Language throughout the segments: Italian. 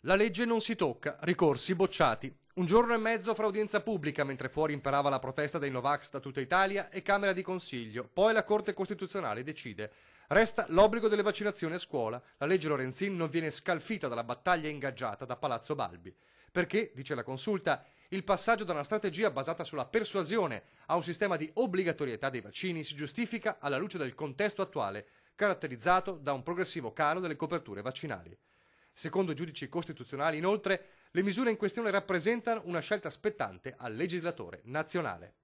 La legge non si tocca, ricorsi bocciati. Un giorno e mezzo fra udienza pubblica, mentre fuori imperava la protesta dei Novax da tutta Italia, e Camera di Consiglio. Poi la Corte Costituzionale decide. Resta l'obbligo delle vaccinazioni a scuola. La legge Lorenzin non viene scalfita dalla battaglia ingaggiata da Palazzo Balbi. Perché, dice la Consulta, il passaggio da una strategia basata sulla persuasione a un sistema di obbligatorietà dei vaccini si giustifica alla luce del contesto attuale, caratterizzato da un progressivo calo delle coperture vaccinali. Secondo i giudici costituzionali, inoltre, le misure in questione rappresentano una scelta spettante al legislatore nazionale.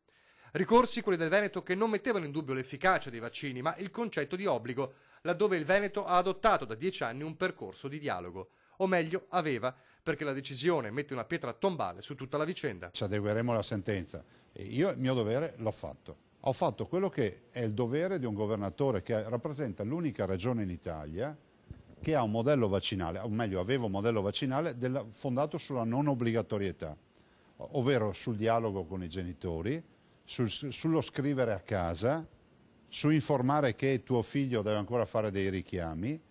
Ricorsi quelli del Veneto che non mettevano in dubbio l'efficacia dei vaccini, ma il concetto di obbligo, laddove il Veneto ha adottato da 10 anni un percorso di dialogo. O meglio, aveva, perché la decisione mette una pietra tombale su tutta la vicenda. Ci adegueremo alla sentenza. E io il mio dovere l'ho fatto. Ho fatto quello che è il dovere di un governatore che rappresenta l'unica regione in Italia che ha un modello vaccinale, o meglio aveva un modello vaccinale fondato sulla non obbligatorietà, ovvero sul dialogo con i genitori, sullo scrivere a casa, su informare che tuo figlio deve ancora fare dei richiami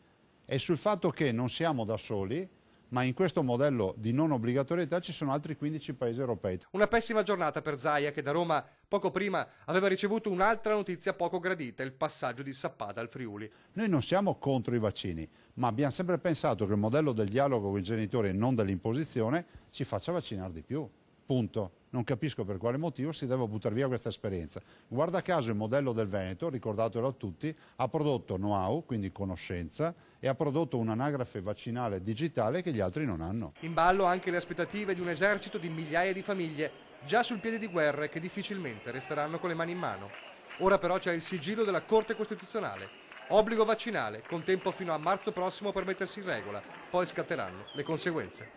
e sul fatto che non siamo da soli, ma in questo modello di non obbligatorietà ci sono altri 15 paesi europei. Una pessima giornata per Zaia, che da Roma poco prima aveva ricevuto un'altra notizia poco gradita, il passaggio di Sappada al Friuli. Noi non siamo contro i vaccini, ma abbiamo sempre pensato che il modello del dialogo con i genitori e non dell'imposizione ci faccia vaccinare di più. Punto. Non capisco per quale motivo si deve buttare via questa esperienza. Guarda caso il modello del Veneto, ricordatelo a tutti, ha prodotto know-how, quindi conoscenza, e ha prodotto un'anagrafe vaccinale digitale che gli altri non hanno. In ballo anche le aspettative di un esercito di migliaia di famiglie, già sul piede di guerra e che difficilmente resteranno con le mani in mano. Ora però c'è il sigillo della Corte Costituzionale. Obbligo vaccinale, con tempo fino a marzo prossimo per mettersi in regola, poi scatteranno le conseguenze.